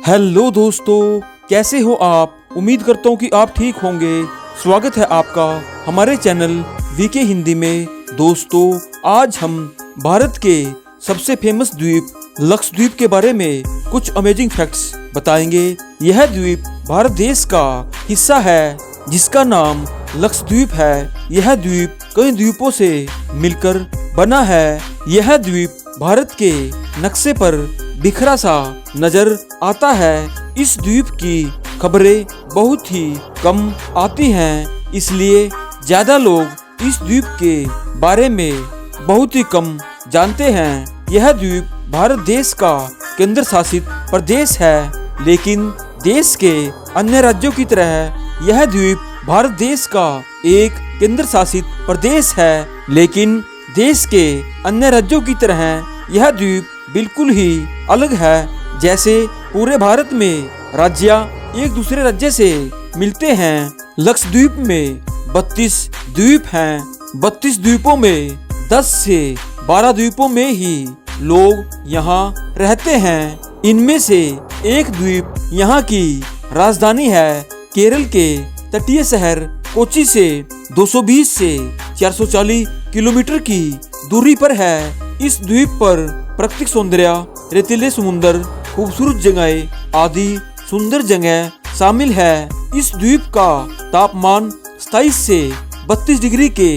Hello दोस्तों, कैसे हो आप। उम्मीद करता हूँ कि आप ठीक होंगे। स्वागत है आपका हमारे चैनल वीके हिंदी में। दोस्तों, आज हम भारत के सबसे फेमस द्वीप लक्षद्वीप के बारे में कुछ अमेजिंग फैक्ट्स बताएंगे। यह द्वीप भारत देश का हिस्सा है जिसका नाम लक्षद्वीप है। यह द्वीप कई द्वीपों से मिलकर बना है। यह द्वीप भारत के नक्शे पर बिखरा सा नजर आता है। इस द्वीप की खबरें बहुत ही कम आती हैं, इसलिए ज्यादा लोग इस द्वीप के बारे में बहुत ही कम जानते हैं। यह द्वीप भारत देश का केंद्र शासित प्रदेश है, लेकिन देश के अन्य राज्यों की तरह यह द्वीप भारत देश का एक केंद्र शासित प्रदेश है। लेकिन देश के अन्य राज्यों की तरह यह द्वीप बिल्कुल ही अलग है। जैसे पूरे भारत में राज्य एक दूसरे राज्य से मिलते हैं। लक्षद्वीप में 32 द्वीप हैं। 32 द्वीपों में 10 से 12 द्वीपों में ही लोग यहाँ रहते हैं। इनमें से एक द्वीप यहाँ की राजधानी है। केरल के तटीय शहर कोच्चि से 220 से 440 किलोमीटर की दूरी पर है। इस द्वीप पर प्राकृतिक सौंदर्य, रेतीले समुद्र, खूबसूरत जगहें आदि सुंदर जगह शामिल है। इस द्वीप का तापमान 27 से 32 डिग्री के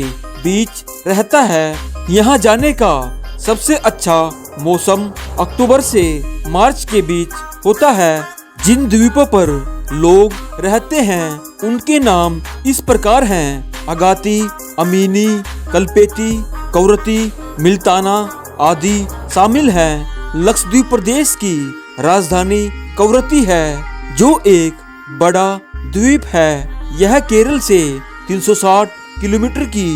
बीच रहता है। यहाँ जाने का सबसे अच्छा मौसम अक्टूबर से मार्च के बीच होता है। जिन द्वीपों पर लोग रहते हैं उनके नाम इस प्रकार हैं: अगाती, अमीनी, कल्पेती, कवरती, मिल्ताना आदि शामिल हैं। लक्षद्वीप प्रदेश की राजधानी कवरती है, जो एक बड़ा द्वीप है। यह केरल से 360 किलोमीटर की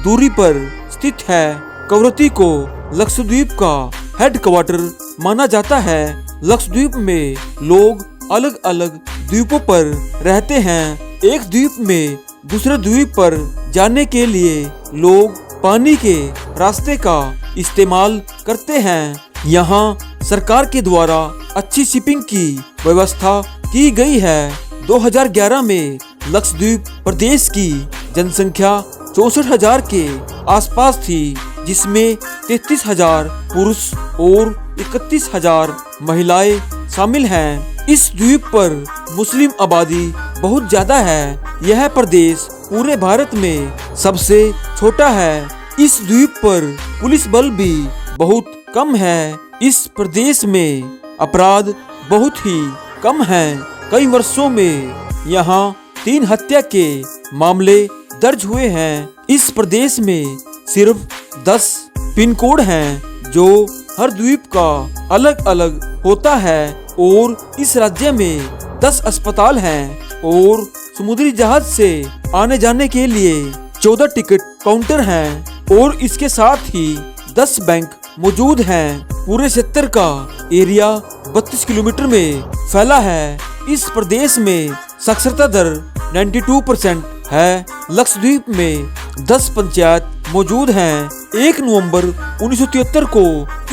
दूरी पर स्थित है। कवरती को लक्षद्वीप का हेडक्वार्टर माना जाता है। लक्षद्वीप में लोग अलग अलग द्वीपों पर रहते हैं। एक द्वीप में दूसरे द्वीप पर जाने के लिए लोग पानी के रास्ते का इस्तेमाल करते हैं। यहाँ सरकार के द्वारा अच्छी शिपिंग की व्यवस्था की गई है। 2011 में लक्षद्वीप प्रदेश की जनसंख्या 64,000 के आसपास थी, जिसमें 33,000 पुरुष और 31,000 महिलाएं शामिल हैं। इस द्वीप पर मुस्लिम आबादी बहुत ज्यादा है। यह प्रदेश पूरे भारत में सबसे छोटा है। इस द्वीप पर पुलिस बल भी बहुत कम है। इस प्रदेश में अपराध बहुत ही कम हैं। कई वर्षों में यहाँ 3 हत्या के मामले दर्ज हुए हैं। इस प्रदेश में सिर्फ 10 पिन कोड हैं, जो हर द्वीप का अलग अलग होता है। और इस राज्य में 10 अस्पताल हैं और समुद्री जहाज से आने जाने के लिए 14 टिकट काउंटर हैं। और इसके साथ ही 10 बैंक मौजूद हैं। पूरे क्षेत्र का एरिया 32 किलोमीटर में फैला है। इस प्रदेश में साक्षरता दर 92% है। लक्षद्वीप में 10 पंचायत मौजूद हैं। 1 नवंबर 1973 को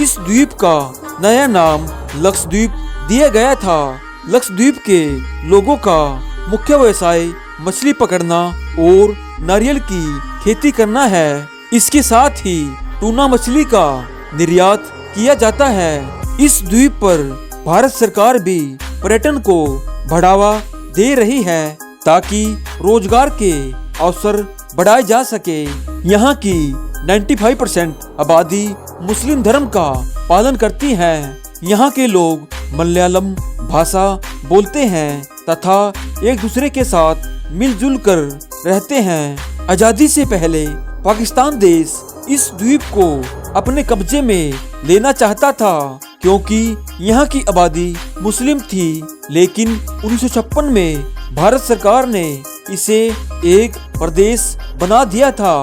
इस द्वीप का नया नाम लक्षद्वीप दिया गया था। लक्षद्वीप के लोगों का मुख्य व्यवसाय मछली पकड़ना और नारियल की खेती करना है। इसके साथ ही टूना मछली का निर्यात किया जाता है। इस द्वीप पर भारत सरकार भी पर्यटन को बढ़ावा दे रही है, ताकि रोजगार के अवसर बढ़ाए जा सके। यहाँ की 95% आबादी मुस्लिम धर्म का पालन करती है। यहाँ के लोग मलयालम भाषा बोलते हैं तथा एक दूसरे के साथ मिलजुल कर रहते हैं। आजादी से पहले पाकिस्तान देश इस द्वीप को अपने कब्जे में लेना चाहता था, क्योंकि यहाँ की आबादी मुस्लिम थी। लेकिन 1956 में भारत सरकार ने इसे एक प्रदेश बना दिया था।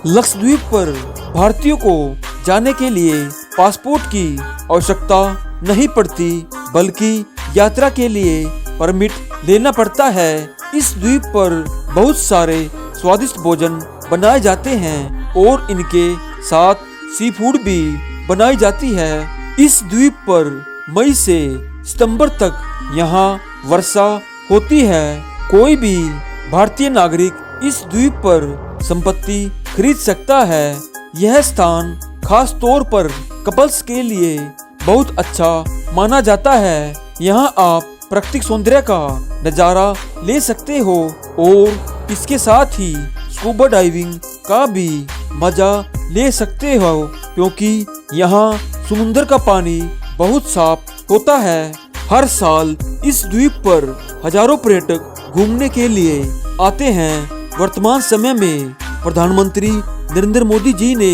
लक्षद्वीप पर भारतीयों को जाने के लिए पासपोर्ट की आवश्यकता नहीं पड़ती, बल्कि यात्रा के लिए परमिट लेना पड़ता है। इस द्वीप पर बहुत सारे स्वादिष्ट भोजन बनाए जाते हैं और इनके साथ सी फूड भी बनाई जाती है। इस द्वीप पर मई से सितंबर तक यहाँ वर्षा होती है। कोई भी भारतीय नागरिक इस द्वीप पर संपत्ति खरीद सकता है। यह स्थान खास तौर पर कपल्स के लिए बहुत अच्छा माना जाता है। यहाँ आप प्राकृतिक सौंदर्य का नज़ारा ले सकते हो और इसके साथ ही स्कूबा डाइविंग का भी मजा ले सकते हो, क्योंकि यहाँ समुद्र का पानी बहुत साफ होता है। हर साल इस द्वीप पर हजारों पर्यटक घूमने के लिए आते हैं। वर्तमान समय में प्रधानमंत्री नरेंद्र मोदी जी ने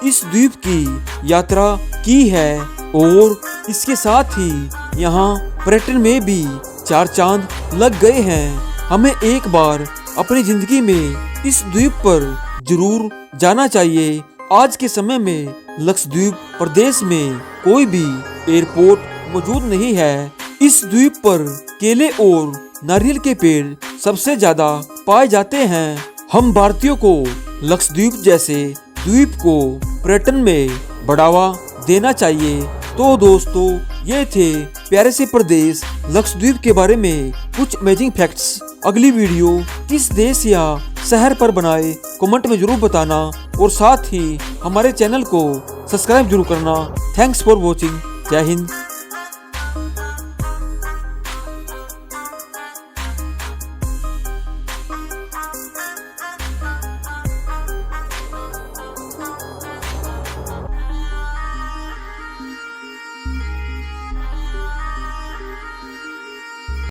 इस द्वीप की यात्रा की है और इसके साथ ही यहाँ पर्यटन में भी 4 चांद लग गए हैं। हमें एक बार अपनी जिंदगी में इस द्वीप पर जरूर जाना चाहिए। आज के समय में लक्षद्वीप प्रदेश में कोई भी एयरपोर्ट मौजूद नहीं है। इस द्वीप पर केले और नारियल के पेड़ सबसे ज्यादा पाए जाते हैं। हम भारतीयों को लक्षद्वीप जैसे द्वीप को पर्यटन में बढ़ावा देना चाहिए। तो दोस्तों, ये थे प्यारे से प्रदेश लक्षद्वीप के बारे में कुछ अमेजिंग फैक्ट्स। अगली वीडियो किस देश या शहर पर बनाए कमेंट में जरूर बताना और साथ ही हमारे चैनल को सब्सक्राइब जरूर करना। Thanks for watching. जय हिंद।